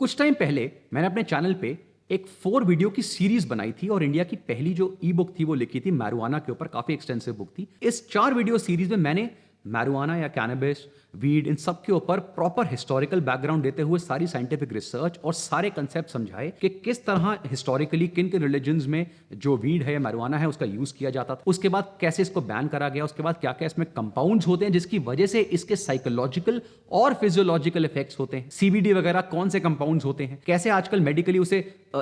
कुछ टाइम पहले मैंने अपने चैनल पे एक 4 वीडियो की सीरीज बनाई थी और इंडिया की पहली जो ई बुक थी वो लिखी थी मैरिजुआना के ऊपर। काफी एक्सटेंसिव बुक थी। इस 4 वीडियो सीरीज में मैंने मैरिजुआना या कैनबिस, वीड, इन सब के ऊपर प्रॉपर हिस्टोरिकल बैकग्राउंड देते हुए सारी साइंटिफिक रिसर्च और सारे कंसेप्ट समझाए कि किस तरह हिस्टोरिकली किन किन रिलीजन्स में जो वीड है या मैरिजुआना है उसका यूज किया जाता था, उसके बाद कैसे इसको बैन करा गया, उसके बाद क्या क्या इसमें कंपाउंड्स होते हैं जिसकी वजह से इसके साइकोलॉजिकल और फिजियोलॉजिकल इफेक्ट्स होते हैं, सीबीडी वगैरह कौन से कंपाउंड्स होते हैं, कैसे आजकल मेडिकली उसे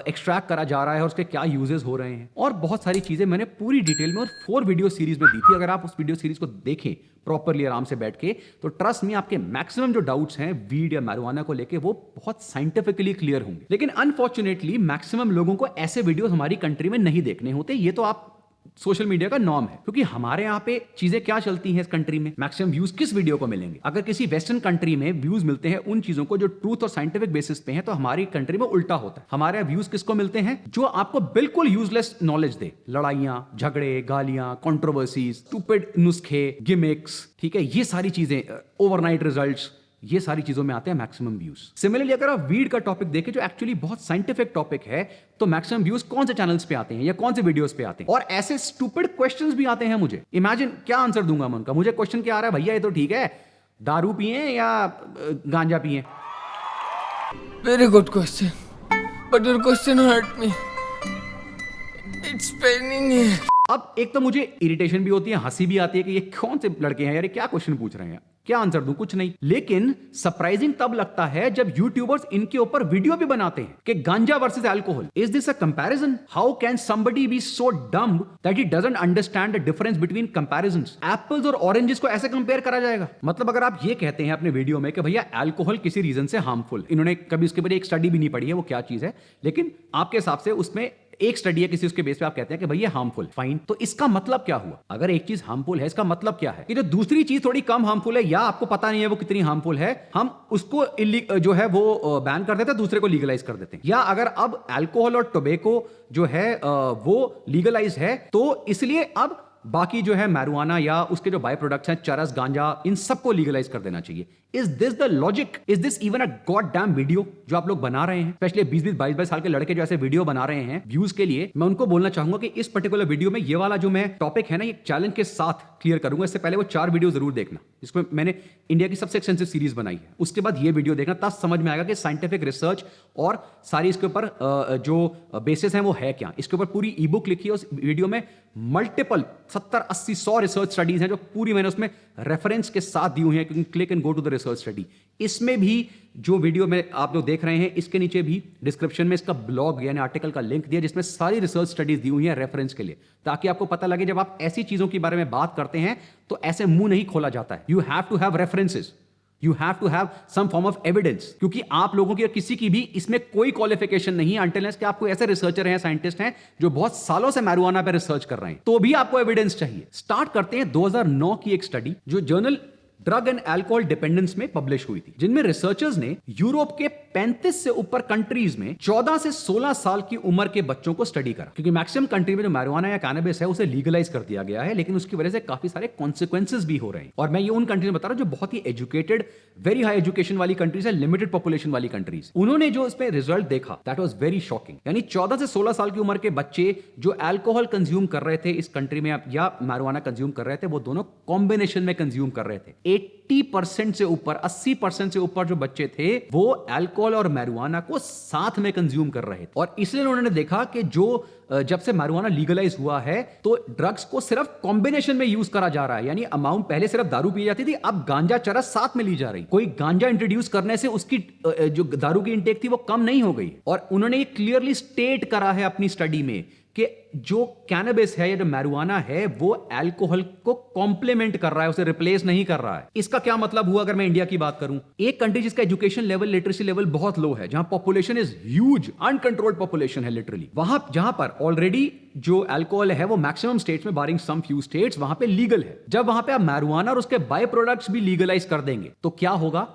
एक्सट्रैक्ट करा जा रहा है और उसके क्या यूजेस हो रहे हैं, और बहुत सारी चीजें मैंने पूरी डिटेल में और 4 वीडियो सीरीज में दी थी। अगर आप उस वीडियो सीरीज को देखें प्रॉपरली आराम से बैठ के तो ट्रस्ट में आपके मैक्सिमम जो डाउट्स हैं वीड या मैरिजुआना को लेके वो बहुत साइंटिफिकली क्लियर होंगे। लेकिन अनफॉर्चुनेटली मैक्सिमम लोगों को ऐसे वीडियोस हमारी कंट्री में नहीं देखने होते। ये तो आप सोशल मीडिया का नॉर्म है, क्योंकि हमारे यहाँ पे चीजें क्या चलती हैं इस कंट्री में, मैक्सिमम व्यूज किस वीडियो को मिलेंगे। अगर किसी वेस्टर्न कंट्री में व्यूज मिलते हैं उन चीजों को जो ट्रूथ और साइंटिफिक बेसिस पे हैं, तो हमारी कंट्री में उल्टा होता है। हमारे यहाँ व्यूज किसको मिलते हैं? जो आपको बिल्कुल यूजलेस नॉलेज दे, लड़ाइयां, झगड़े, गालियां, कंट्रोवर्सीज, स्टूपिड नुस्खे, गिमिक्स, ठीक है, ये सारी चीजें, ओवरनाइट रिजल्ट्स, ये सारी चीजों में आते हैं मैक्सिमम व्यूज। सिमिलरली अगर आप वीड का टॉपिक देखें जो एक्चुअली बहुत साइंटिफिक टॉपिक है, तो मैक्सिमम व्यूज कौन से चैनल्स पे आते हैं या कौन से वीडियोस पे आते हैं। और ऐसे स्टूपिड क्वेश्चंस भी आते हैं मुझे। इमेजिन क्या आंसर दूंगा मैं उनका। मुझे क्वेश्चन क्या आ रहा है, भैया ये तो ठीक है, दारू पिए या गांजा पिए। Very good question, but your question hurt me, it's paining. अब एक तो मुझे इरिटेशन भी होती है, हंसी भी आती है कि ये कौन से लड़के हैं यार, ये क्या क्वेश्चन पूछ रहे हैं, क्या आंसर दूं, कुछ नहीं। लेकिन सरप्राइजिंग तब लगता है जब यूट्यूबर्स इनके ऊपर वीडियो भी बनाते हैं कि गांजा versus alcohol, is this a comparison? How can somebody be so dumb that he doesn't understand the difference between comparisons? Apples और ऑरेंजेस को ऐसे कंपेयर करा जाएगा? मतलब अगर आप ये कहते हैं अपने वीडियो में कि भैया अल्कोहल किसी रीजन से हार्मफुल, इन्होंने कभी उसके बारे में एक स्टडी भी नहीं पढ़ी है वो क्या चीज है, लेकिन आपके हिसाब से उसमें एक स्टडी है किसी, उसके बेस पे आप कहते हैं कि भैया हार्मफुल, फाइन। तो इसका मतलब क्या हुआ? अगर एक चीज हार्मफुल है, इसका मतलब क्या है कि जो दूसरी चीज थोड़ी कम हार्मफुल है या आपको पता नहीं है वो कितनी हार्मफुल है, हम उसको जो है वो बैन कर देते हैं, दूसरे को लीगलाइज कर देते हैं। या अगर अब अल्कोहल और टोबैको जो है वो लीगलाइज है, तो इसलिए अब बाकी जो है मैरिजुआना या उसके जो बाय प्रोडक्ट्स हैं, चरस, गांजा, इन सबको लीगलाइज कर देना चाहिए। Is this the logic? Is this even a god damn video जो आप लोग बना रहे हैं? स्पेशली 20-20, 22-22 साल के लड़के जो ऐसे वीडियो बना रहे हैं व्यूज के लिए, मैं उनको बोलना चाहूंगा कि इस पर्टिकुलर वीडियो में ये वाला जो मैं टॉपिक है ना, ये चैलेंज के साथ क्लियर करूंगा। इससे पहले वो 4 वीडियो जरूर देखना, इसमें मैंने इंडिया की सबसे एक्सटेंसिव सीरीज बनाई है। उसके बाद ये वीडियो देखना, तब समझ में आएगा कि साइंटिफिक रिसर्च और सारी इसके ऊपर जो बेसिस है वो है क्या। इसके ऊपर पूरी ई बुक लिखी है। उस वीडियो में मल्टीपल 70, 80, 100 रिसर्च स्टडीज हैं जो पूरी मैंने उसमें रेफरेंस के साथ दी हुई हैं। Click and go to the research study. इसमें भी जो वीडियो में आप लोग देख रहे हैं, इसके नीचे भी डिस्क्रिप्शन में इसका ब्लॉग यानी आर्टिकल का लिंक दिया जिसमें सारी रिसर्च स्टडीज दी हुई हैं रेफरेंस के लिए, ताकि आपको पता लगे जब आप ऐसी चीजों के बारे में बात करते हैं तो ऐसे मुंह नहीं खोला जाता है। You have to have references, you have to have some form of evidence, क्योंकि आप लोगों की और किसी की भी इसमें कोई क्वालिफिकेशन नहीं है अनटिल कि आपको ऐसे रिसर्चर हैं, साइंटिस्ट हैं जो बहुत सालों से मैरिजुआना पे रिसर्च कर रहे हैं, तो भी आपको एविडेंस चाहिए। स्टार्ट करते हैं 2009 की एक स्टडी जो journal drug and alcohol dependence में पब्लिश हुई थी, जिनमें रिसर्चर्स ने यूरोप के 35 से ऊपर कंट्रीज में 14 से 16 साल की उम्र के बच्चों को स्टडी करा। क्योंकि मैक्सिमम कंट्री में जो मैरिजुआना या कैनबिस है उसे लीगलाइज कर दिया गया है, लेकिन उसकी वजह से काफी सारे कॉन्सिक्वेंसेस भी हो रहे हैं। और मैं ये उन कंट्रीज में बता रहा हूं जो बहुत ही एजुकेटेड, वेरी हाई एजुकेशन वाली कंट्रीज है, लिमिटेड पॉपुलेशन वाली कंट्रीज। उन्होंने जो इसमें रिजल्ट देखा दैट वाज वेरी शॉकिंग। यानी 14 से 16 साल की उम्र के बच्चे जो अल्कोहल कंज्यूम कर रहे थे इस कंट्री में या मैरिजुआना कंज्यूम कर रहे थे, वो दोनों कॉम्बिनेशन में कंज्यूम कर रहे थे। 80% से ऊपर, 80% से ऊपर जो बच्चे थे वो अल्कोहल और मैरिजुआना को साथ में कंज्यूम कर रहे थे। और इसलिए उन्होंने देखा कि जो जब से मैरिजुआना लीगलाइज हुआ है तो ड्रग्स को सिर्फ कॉम्बिनेशन में यूज करा जा रहा है। यानी अमाउंट पहले सिर्फ दारू पी जाती थी, अब गांजा, चरस साथ में ली जा रही। कोई गांजा इंट्रोड्यूस करने से उसकी जो दारू की इंटेक थी वो कम नहीं हो गई। और उन्होंने ये क्लियरली स्टेट करा है अपनी स्टडी में कि जो कैनबिस है या जो मैरिजुआना है वो अल्कोहल को कॉम्प्लीमेंट कर रहा है, उसे रिप्लेस नहीं कर रहा है। इसका क्या मतलब हुआ? अगर मैं इंडिया की बात करूं, एक कंट्री जिसका एजुकेशन लेवल, लिटरेसी लेवल बहुत लो है, जहां population is huge, uncontrolled population है लिटरली, वहां जहां पर ऑलरेडी जो अल्कोहल है वो मैक्सिमम स्टेट्स में, बारिंग सम फ्यू स्टेट्स, वहां पे लीगल है। जब वहां पे आप मैरिजुआना और उसके बाय प्रोडक्ट्स भी लीगलाइज कर देंगे तो क्या होगा?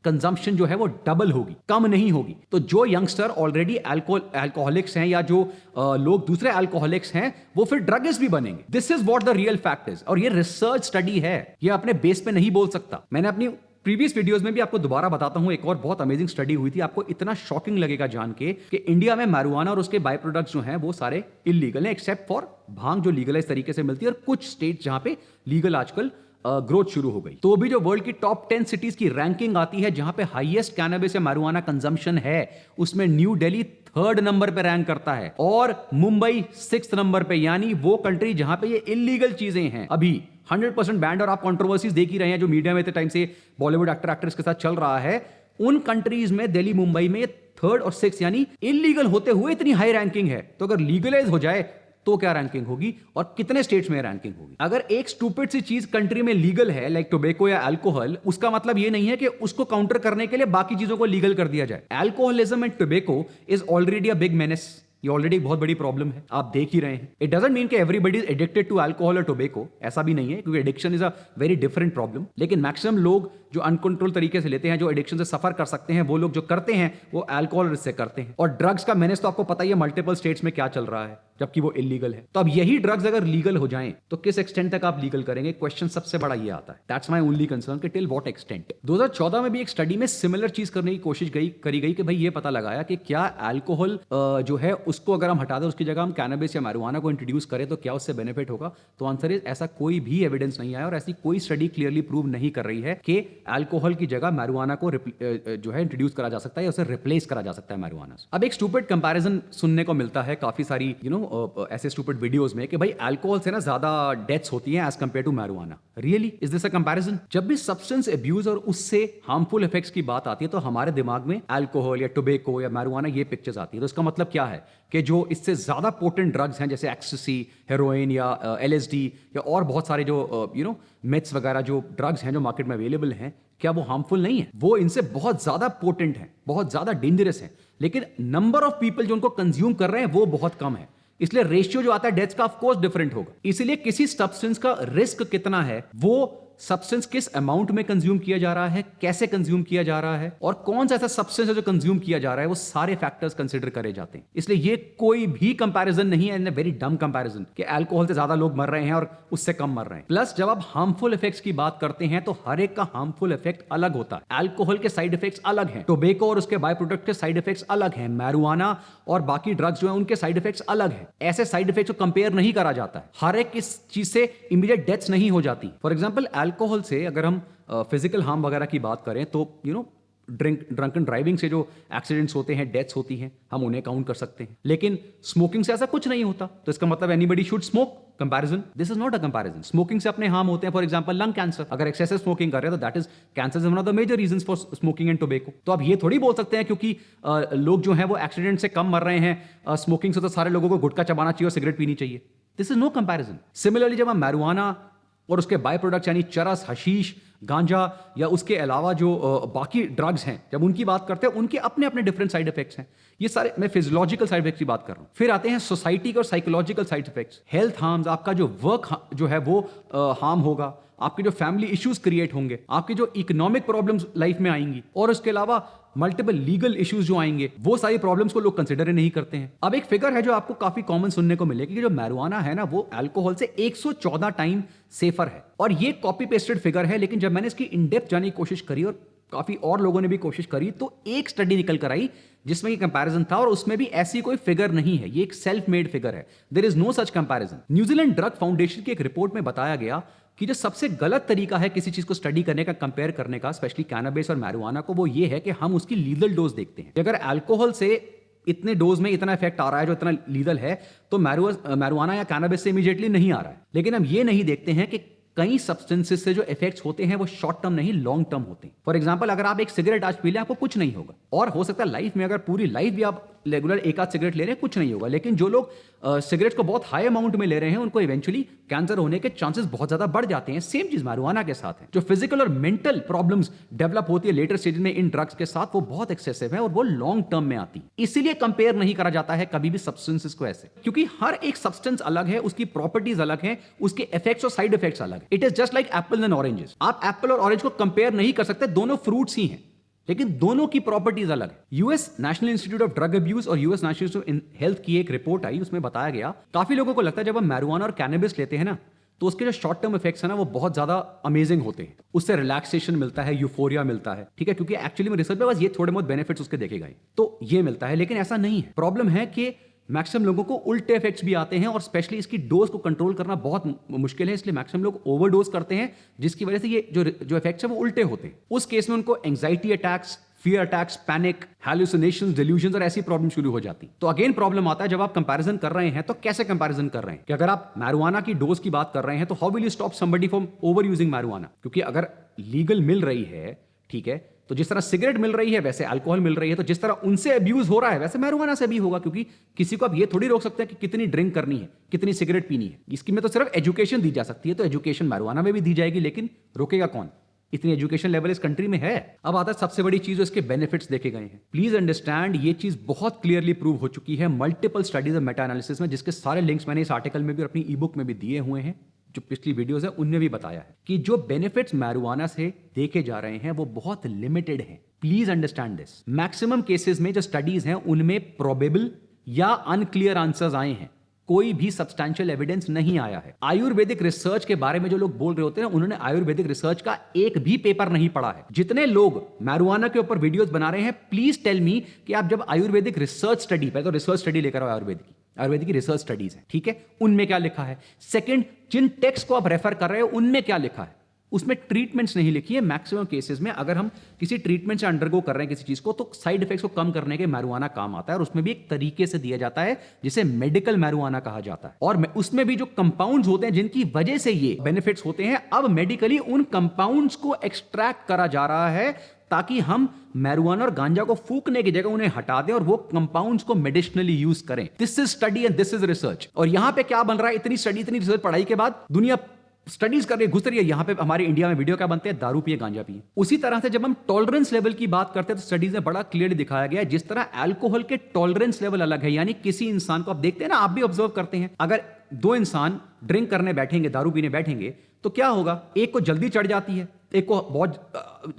कंजम्पशन जो है वो डबल होगी, कम नहीं होगी। तो जो यंगस्टर ऑलरेडी अल्कोहलिक्स हैं या जो लोग दूसरे अल्कोहलिक्स हैं वो फिर ड्रगिस्ट भी बनेंगे। This is what the real fact is. और ये रिसर्च स्टडी है, ये अपने बेस पे नहीं बोल सकता। मैंने अपनी प्रीवियस वीडियोस में भी आपको दोबारा बताता हूं, एक और बहुत अमेजिंग स्टडी हुई थी, आपको इतना शॉकिंग लगेगा जान के कि इंडिया में marijuana और उसके बाय प्रोडक्ट्स जो हैं वो सारे इलीगल हैं, एक्सेप्ट फॉर भांग जो लीगलाइज तरीके से मिलती है, और कुछ स्टेट जहां पे लीगल आजकल ग्रोथ शुरू हो गई। तो भी जो वर्ल्ड की टॉप 10 सिटीज की रैंकिंग आती है जहां पे हाईएस्ट कैनबिस या marijuana कंजम्पशन है, उसमें न्यू दिल्ली 3rd नंबर पे रैंक करता है और मुंबई 6th नंबर पे, यानी वो कंट्री जहां पे ये इलीगल चीजें हैं अभी 100% बैंड। और आप कंट्रोवर्सीज देख ही रहे हैं जो मीडिया में इतने टाइम से बॉलीवुड एक्टर एक्ट्रेस के साथ चल रहा है, उन कंट्रीज में दिल्ली मुंबई में 3rd और 6th यानी इलीगल होते हुए इतनी हाई रैंकिंग है। तो अगर लीगलाइज हो जाए तो क्या रैंकिंग होगी और कितने स्टेट्स में रैंकिंग होगी। अगर एक स्टूपिड सी चीज कंट्री में लीगल है लाइक टोबैको या अल्कोहल, उसका मतलब ये नहीं है कि उसको काउंटर करने के लिए बाकी चीजों को लीगल कर दिया जाए। Alcoholism and tobacco is already a big menace, ये ऑलरेडी बहुत बड़ी प्रॉब्लम है, आप देख ही रहे हैं। इट डजंट मीन कि everybody is addicted to alcohol और टोबैको, ऐसा भी नहीं है, क्योंकि addiction is a very different problem. लेकिन मैक्सिमम लोग जो अनकंट्रोल तरीके से लेते हैं, जो एडिक्शन से सफर कर सकते हैं, वो लोग जो करते हैं वो अल्कोहल से करते हैं। और ड्रग्स का मेनेस तो आपको पता ही है मल्टीपल स्टेट्स में क्या चल रहा है, जबकि वो इलीगल है। तो अब यही ड्रग्स अगर लीगल हो जाएं तो किस एक्सटेंट तक आप लीगल करेंगे, क्वेश्चन सबसे बड़ा ये आता है। दैट्स माय ओनली कंसर्न कि टिल व्हाट एक्सटेंट। 2014 में भी एक स्टडी में सिमिलर चीज करने की कोशिश करी गई कि भाई ये पता लगाया कि क्या अल्कोहल जो है उसको अगर हम हटा दें, उसकी जगह हम कैनबिस या marijuana को इंट्रोड्यूस करें तो क्या उससे बेनिफिट होगा। तो आंसर इज ऐसा कोई भी एविडेंस नहीं आया और ऐसी कोई स्टडी क्लियरली प्रूव नहीं कर रही है कि अल्कोहल की जगह marijuana को जो है इंट्रोड्यूस करा जा सकता है या उसे रिप्लेस करा जा सकता है marijuana से। अब एक स्टूपिड कंपैरिजन सुनने को मिलता है काफी सारी ऐसे स्टूपिड वीडियोस में कि भाई अल्कोहल से ना ज्यादा डेथ्स होती हैं as compare to marijuana। Really is this a comparison? जब भी सब्सटेंस अब्यूज और उससे हार्मफुल इफेक्ट्स की बात आती है तो हमारे दिमाग में अल्कोहल या टोबैको या marijuana ये पिक्चर्स आती है। तो इसका मतलब क्या है कि जो इससे ज्यादा पोटेंट ड्रग्स हैं जैसे एक्सटेसी, हेरोइन या LSD या और बहुत सारे जो मेथ्स वगैरह जो ड्रग्स हैं जो मार्केट में अवेलेबल हैं, क्या वो हार्मफुल नहीं है? वो इनसे बहुत ज्यादा पोटेंट है, बहुत ज्यादा डेंजरस है, लेकिन नंबर ऑफ पीपल जो उनको कंज्यूम कर रहे हैं वो बहुत कम है। इसलिए रेशियो जो आता है डेथ्स का ऑफ कोर्स डिफरेंट होगा। इसलिए किसी सब्सटेंस का रिस्क कितना है, वो सब्सटेंस किस अमाउंट में कंज्यूम किया जा रहा है, कैसे कंज्यूम किया जा रहा है और कौन सा ऐसा सब्सटेंस है जो कंज्यूम किया जा रहा है, वो सारे फैक्टर्स कंसीडर करे जाते हैं। इसलिए ये कोई भी कंपैरिजन नहीं है, वेरी डम कंपैरिजन कि अल्कोहल से ज्यादा लोग मर रहे हैं और उससे कम मर रहे हैं। प्लस जब आप हार्मफुल इफेक्ट्स की बात करते हैं तो हर एक का हार्मफुल इफेक्ट अलग होता है। अल्कोहल के साइड इफेक्ट्स अलग हैं, टोबैको और उसके बाय प्रोडक्ट के साइड इफेक्ट्स अलग हैं, marijuana और बाकी ड्रग्स जो है उनके साइड इफेक्ट्स अलग हैं। ऐसे साइड इफेक्ट्स को कंपेयर नहीं करा जाता है। हर एक इस चीज से इमीडिएट डेथ्स नहीं हो जाती। फॉर एग्जाम्पल अल्कोहल से अगर हम फिजिकल हार्म वगैरह की बात करें तो ड्रंकन ड्राइविंग से जो एक्सीडेंट्स होते हैं, डेथ्स होती हैं, हम उन्हें काउंट कर सकते हैं। लेकिन स्मोकिंग से ऐसा कुछ नहीं होता, तो इसका मतलब anybody should smoke. Comparison, this is not a comparison. Smoking से अपने हार्म होते हैं, फॉर एग्जांपल लंग कैंसर। अगर एक्सेसिव स्मोकिंग कर रहे हैं तो that is cancer is one of the major reasons for smoking and tobacco. तो आप ये थोड़ी बोल सकते हैं क्योंकि लोग जो हैं वो एक्सीडेंट से कम मर रहे हैं स्मोकिंग से, तो सारे लोगों को गुटखा चबाना चाहिए और सिगरेट पीनी चाहिए। This is no comparison. Similarly जब हम marijuana और उसके बाय प्रोडक्ट्स यानी चरस, हशीश, गांजा या उसके अलावा जो बाकी ड्रग्स हैं, जब उनकी बात करते हैं उनके अपने अपने डिफरेंट साइड इफेक्ट्स हैं। ये सारे मैं फिजियोलॉजिकल साइड इफेक्ट्स की बात कर रहा हूं। फिर आते हैं सोसाइटी के और psychological side effects. Health harms, आपका जो वर्क जो है वो हार्म होगा, आपके जो फैमिली इश्यूज क्रिएट होंगे, आपकी जो इकोनॉमिक प्रॉब्लम्स लाइफ में आएंगी और उसके अलावा मल्टीपल लीगल इश्यूज जो आएंगे, वो सारी प्रॉब्लम्स को लोग कंसिडर नहीं करते हैं। अब एक फिगर है जो आपको काफी कॉमन सुनने को मिलेगी कि जो marijuana है ना वो अल्कोहल से 114 टाइम सेफर है। और ये कॉपी पेस्टेड फिगर है, लेकिन जब मैंने इसकी इन डेप्थ जानने की कोशिश करी और काफी और लोगों ने भी कोशिश करी तो एक स्टडी निकल कर आई जिसमें ये कंपैरिजन था और उसमें भी ऐसी कोई फिगर नहीं है। ये एक सेल्फ मेड फिगर है, there is no such comparison. New Zealand drug foundation की एक रिपोर्ट में बताया गया कि जो सबसे गलत तरीका है किसी चीज को स्टडी करने का, कंपेयर करने का, स्पेशली कैनबिस और marijuana को, वो ये है कि हम उसकी लीगल डोज देखते हैं। अगर अल्कोहल से इतने डोज में इतना इफेक्ट आ रहा है जो इतना लीगल है, तो marijuana या कैनबिस से इमीडिएटली नहीं आ रहा है। लेकिन हम ये नहीं देखते हैं कि कई सब्सटेंसेस से जो इफेक्ट्स होते हैं वो शॉर्ट टर्म नहीं लॉन्ग टर्म होते हैं। फॉर एग्जांपल अगर आप एक सिगरेट आज पी लें आपको कुछ नहीं होगा, और हो सकता है लाइफ में अगर पूरी लाइफ भी आप रेगुलर एक आध सिगरेट ले रहे हैं कुछ नहीं होगा। लेकिन जो लोग सिगरेट को बहुत हाई अमाउंट में ले रहे हैं उनको इवेंचुअली कैंसर होने के चांसेस बहुत ज्यादा बढ़ जाते हैं। सेम चीज marijuana के साथ है। जो फिजिकल और मेंटल प्रॉब्लम्स डेवलप होती है लेटर स्टेज में इन ड्रग्स के साथ, वो बहुत एक्सेसिव है और वो लॉन्ग टर्म में आती है। इसीलिए कंपेयर नहीं करा जाता है कभी भी सब्सटेंसेस को ऐसे, क्योंकि हर एक सब्सटेंस अलग है, उसकी प्रॉपर्टीज अलग है, उसके इफेक्ट्स और साइड इफेक्ट्स अलग है। It is just like Apple and oranges. आप एप्पल और ऑरेंज को कंपेयर नहीं कर सकते, दोनों फ्रूट्स ही हैं, लेकिन दोनों की प्रॉपर्टीज अलग है। US national institute of drug abuse और US national institute of health की एक रिपोर्ट आई, उसमें बताया गया काफी लोगों को लगता है जब हम marijuana और कैनबिस लेते हैं ना तो उसके जो शॉर्ट टर्म इफेक्ट्स है ना वो बहुत ज्यादा अमेजिंग होते हैं। उससे रिलैक्सेशन मिलता है, यूफोरिया मिलता है, ठीक है, क्योंकि एक्चुअली में रिसर्च में बस ये थोड़े बहुत बेनिफिट्स उसके देखे गए तो ये मिलता है। लेकिन ऐसा नहीं है, प्रॉब्लम है कि मैक्सिमम लोगों को उल्टे इफेक्ट्स भी आते हैं और स्पेशली इसकी डोज को कंट्रोल करना बहुत मुश्किल है, इसलिए मैक्सिमम लोग ओवरडोज करते हैं, जिसकी वजह से ये जो इफेक्ट्स है वो उल्टे होते हैं। उस केस में उनको anxiety attacks, fear attacks, panic, hallucinations, delusions और ऐसी प्रॉब्लम शुरू हो जाती। तो अगेन प्रॉब्लम आता है जब आप कंपैरिजन कर रहे हैं तो कैसे कंपैरिजन कर रहे हैं कि अगर आप मैरिजुआना की डोज की बात कर रहे हैं तो how will you stop somebody from over using marijuana, क्योंकि अगर लीगल मिल रही है, ठीक है, तो जिस तरह सिगरेट मिल रही है वैसे अल्कोहल मिल रही है, तो जिस तरह उनसे अब्यूज हो रहा है वैसे मैरिजुआना से भी होगा, क्योंकि किसी को आप ये थोड़ी रोक सकते हैं कि कितनी ड्रिंक करनी है, कितनी सिगरेट पीनी है। इसकी में तो सिर्फ एजुकेशन दी जा सकती है, तो एजुकेशन मैरिजुआना में भी दी जाएगी, लेकिन रोकेगा कौन? इतनी एजुकेशन लेवल इस कंट्री में है। अब आता है सबसे बड़ी चीज, इसके बेनिफिट्स देखे गए हैं। प्लीज अंडरस्टैंड, ये चीज बहुत क्लियरली प्रूव हो चुकी है मल्टीपल स्टडीज और मेटा एनालिसिस में, जिसके सारे लिंक्स मैंने इस आर्टिकल में भी और अपनी ई बुक में भी दिए हुए हैं, जो पिछली वीडियोस है उनमें भी बताया है कि जो बेनिफिट्स मैरिजुआना से देखे जा रहे हैं वो बहुत लिमिटेड हैं। Please understand this. Maximum cases में जो स्टडीज हैं उनमें प्रोबेबल या अनक्लियर आंसर्स आए हैं, कोई भी सब्सटैंशियल एविडेंस नहीं आया है। आयुर्वेदिक रिसर्च के बारे में जो लोग बोल रहे होते हैं उन्होंने आयुर्वेदिक रिसर्च का एक भी पेपर नहीं पढ़ा है। जितने लोग मैरिजुआना के ऊपर वीडियोस बना रहे हैं, प्लीज टेल मी कि आप जब आयुर्वेदिक रिसर्च स्टडी, पहले तो रिसर्च स्टडी लेकर आओ आयुर्वेदिक की रिसर्च स्टडीज है, ठीक है, उनमें क्या लिखा है। सेकंड, जिन टेक्स्ट को आप रेफर कर रहे हो उनमें क्या लिखा है, उसमें ट्रीटमेंट्स नहीं लिखी है। मैक्सिमम केसेस में अगर हम किसी ट्रीटमेंट से अंडरगो कर रहे हैं किसी चीज को, तो साइड इफेक्ट्स को कम करने के मैरिजुआना काम आता है, और उसमें भी एक तरीके से दिया जाता है जिसे मेडिकल मैरिजुआना कहा जाता है। और उसमें भी जो कंपाउंड्स होते हैं जिनकी वजह से ये बेनिफिट्स होते हैं, अब मेडिकली उन कंपाउंड्स को एक्सट्रैक्ट करा जा रहा है ताकि हम मैरिजुआना और गांजा को फूकने की जगह उन्हें हटा दें और वो कंपाउंड्स को मेडिसिनली यूज करें। This is study and this is research. और यहां पे क्या बन रहा है, इतनी स्टडी, इतनी रिसर्च पढ़ाई के बाद दुनिया स्टडीज कर रही है, घुस रही है। यहां पे हमारे इंडिया में वीडियो क्या बनते हैं, दारू पिए, गांजा पिए। उसी तरह से जब हम टॉलरेंस लेवल की बात करते हैं तो स्टडीज में बड़ा क्लियरली दिखाया गया है, जिस तरह अल्कोहल के टॉलरेंस लेवल अलग है, यानी किसी इंसान को आप देखते हैं ना, आप भी ऑब्जर्व करते हैं, अगर दो इंसान ड्रिंक करने बैठेंगे, दारू पीने बैठेंगे, तो क्या होगा, एक को जल्दी चढ़ जाती है, एक को बहुत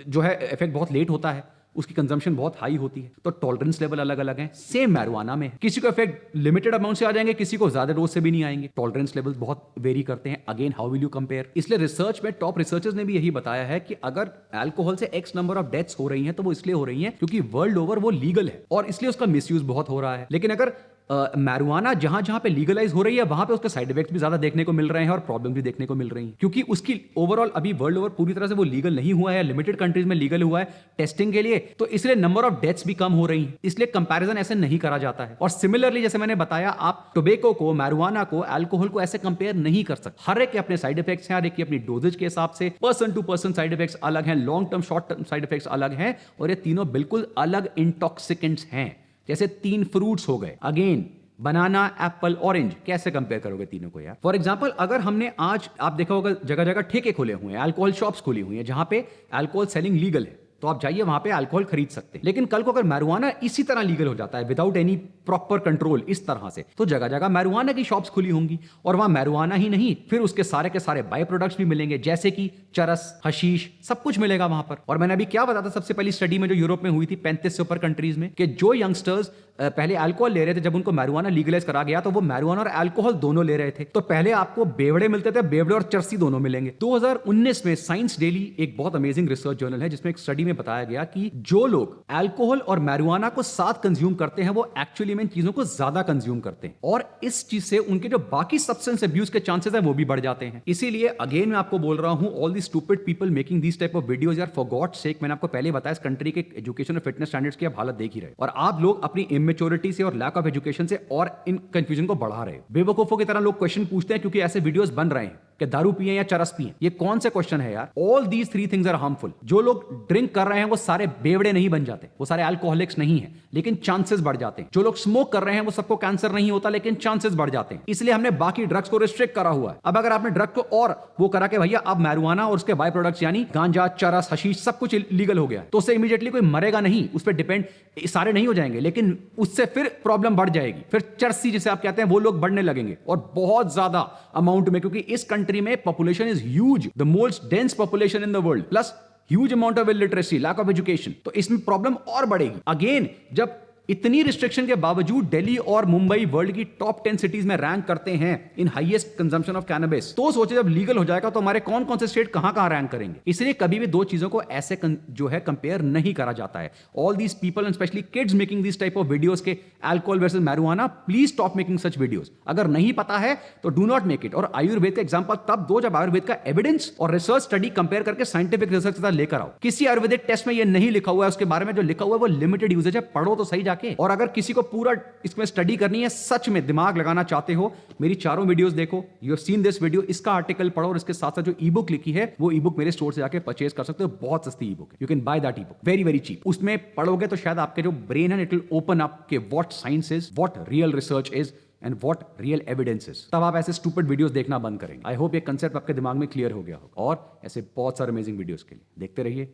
जो है इफेक्ट बहुत लेट होता है, उसकी कंजम्पशन बहुत हाई होती है। तो टॉलरेंस लेवल अलग अलग है। सेम मैरिजुआना में किसी को इफेक्ट लिमिटेड अमाउंट से आ जाएंगे, किसी को ज्यादा डोज से भी नहीं आएंगे। टॉलरेंस लेवल बहुत वेरी करते हैं। Again how will you compare? इसलिए रिसर्च में टॉप रिसर्चर्स ने भी यही बताया है कि अगर अल्कोहल से एक्स नंबर ऑफ डेथ्स हो रही हैं तो वो इसलिए हो रही हैं क्योंकि वर्ल्ड ओवर वो लीगल है और इसलिए उसका मिसयूज बहुत हो रहा है। लेकिन अगर मैरिजुआना जहां जहां पे लीगलाइज हो रही है वहां पे उसके साइड इफेक्ट्स भी ज्यादा देखने को मिल रहे हैं और प्रॉब्लम भी देखने को मिल रही है, क्योंकि उसकी ओवरऑल अभी वर्ल्ड ओवर पूरी तरह से वो लीगल नहीं हुआ है, लिमिटेड कंट्रीज में लीगल हुआ है टेस्टिंग के लिए, तो इसलिए नंबर ऑफ डेथ्स भी कम हो रही हैं। इसलिए कंपैरिजन ऐसे नहीं करा जाता है। और सिमिलरली जैसे मैंने बताया, आप टोबैको को, मैरिजुआना को, अल्कोहल को ऐसे कंपेयर नहीं कर सकते। हर एक के अपने साइड इफेक्ट्स हैं, हर एक की अपनी डोजेज के हिसाब से person to person side effects अलग हैं, long term short term side effects अलग हैं, और ये तीनों बिल्कुल अलग इंटॉक्सिकेंट्स हैं। जैसे 3 फ्रूट्स हो गए, अगेन बनाना, एप्पल, ऑरेंज, कैसे कंपेयर करोगे तीनों को यार? फॉर एग्जांपल, अगर हमने आज, आप देखा होगा जगह जगह ठेके खुले हुए हैं, अल्कोहल शॉप्स खुली हुई हैं जहां पे अल्कोहल सेलिंग लीगल है, तो आप जाइए वहां पे अल्कोहल खरीद सकते हैं। लेकिन कल को अगर मैरिजुआना इसी तरह लीगल हो जाता है विदाउट एनी प्रॉपर कंट्रोल इस तरह से, तो जगह जगह मैरिजुआना की शॉप्स खुली होंगी, और वहां मैरिजुआना ही नहीं, फिर उसके सारे के सारे बाय प्रोडक्ट्स भी मिलेंगे, जैसे कि चरस, हशीश, सब कुछ मिलेगा वहां पर। और मैंने अभी क्या बताया था सबसे पहली स्टडी में जो यूरोप में हुई थी 35 से ऊपर कंट्रीज में, कि जो यंगस्टर्स पहले अल्कोहल ले रहे थे, जब उनको मैरिजुआना लीगलाइज करा गया तो वो मैरिजुआना और अल्कोहल दोनों ले रहे थे। तो पहले आपको बेवड़े मिलते थे, बेवड़े और चरसी दोनों मिलेंगे। 2019 में साइंस डेली एक बहुत अमेजिंग रिसर्च जर्नल है, जिसमें एक स्टडी में बताया गया कि जो लोग अल्कोहल और मैरिजुआना को साथ कंज्यूम करते हैं वो एक्चुअली में इन चीजों को ज्यादा कंज्यूम करते हैं, और इस चीज से उनके जो बाकी सब्सटेंस अब्यूज के चांसेस है वो भी बढ़ जाते हैं। इसीलिए अगेन मैं आपको बोल रहा हूं, all the stupid people making this type of videos, यार फॉर गॉड सेक, मैंने आपको पहले बताया इस कंट्री के एजुकेशन और फिटनेस स्टैंडर्ड्स की आप हालत देख ही रहे, और आप लोग अपनी इमेच्योरिटी से और लैक ऑफ एजुकेशन से और इन कंफ्यूजन को बढ़ा रहे हो। बेवकूफों की तरह लोग क्वेश्चन पूछते हैं क्योंकि ऐसे वीडियोस बन रहे हैं कि दारू पिए या चरस पिए। ये कौन से क्वेश्चन है यार? All these 3 things are harmful. जो लोग ड्रिंक कर रहे हैं वो सारे बेवड़े नहीं बन जाते, वो सारे अल्कोहलिक्स नहीं है, लेकिन चांसेस बढ़ जाते हैं। जो लोग स्मोक कर रहे हैं वो सबको कैंसर नहीं होता, लेकिन चांसेस बढ़ जाते हैं। इसलिए हमने बाकी ड्रग्स को रिस्ट्रिक्ट करा हुआ है। अब अगर आपने ड्रग को और वो करा के भैया अब मैरिजुआना और उसके बाय प्रोडक्ट्स यानी गांजा, चरस, हशीश सब कुछ लीगल हो गया, तो उससे इमीडिएटली कोई मरेगा नहीं, उस पर डिपेंड सारे नहीं हो जाएंगे, लेकिन उससे फिर प्रॉब्लम बढ़ जाएगी, फिर चरसी जिसे आप कहते हैं वो लोग बढ़ने लगेंगे, और बहुत ज्यादा अमाउंट में, क्योंकि इस कंट्री में population is huge, the most dense population in the world, plus huge amount of illiteracy, lack of education, तो इसमें प्रॉब्लम और बढ़ेगी। अगेन जब इतनी रिस्ट्रिक्शन के बावजूद दिल्ली और मुंबई वर्ल्ड की टॉप 10 सिटीज में रैंक करते हैं इन हाईएस्ट कंजम्पशन ऑफ कैनबिस, तो सोचे जब लीगल हो जाएगा तो हमारे कौन कौन से स्टेट कहां रैंक करेंगे। इसलिए कभी भी दो चीजों को ऐसे जो है कंपेयर नहीं करा जाता है। All these people and specially kids making this type of videos के alcohol versus marijuana, please stop making such videos. अगर नहीं पता है तो डू नॉट मेक इट। और आयुर्वेद का एग्जांपल तब दो जब आयुर्वेद का एविडेंस और रिसर्च स्टडी कंपेयर करके साइंटिफिक रिसर्च के साथ लेकर आओ। किसी आयुर्वेदिक टेस्ट में ये नहीं लिखा हुआ है, उसके बारे में जो लिखा हुआ है वो लिमिटेड यूजेज है, पढ़ो तो सही जाके। और अगर किसी को पूरा इसमें स्टडी करनी है, सच में दिमाग लगाना चाहते हो, मेरी चारों वीडियोस देखो, you have seen this video, इसका आर्टिकल पढ़ो और इसके साथ साथ जो ई बुक लिखी है वो ई बुक मेरे स्टोर से जाके परचेज कर सकते हो। बहुत सस्ती ई बुक है, you can buy that e book very very cheap. उसमें पढ़ोगे तो शायद आपके जो ब्रेन है इट विल ओपन अप के what science is, what real research is and what real evidence is. तब आप ऐसे स्टूपिड वीडियोस देखना बंद करेंगे। आई होप ये कंसेप्ट आपके दिमाग में क्लियर हो गया हो। और ऐसे बहुत सारे अमेजिंग वीडियोस के लिए देखते रहिए।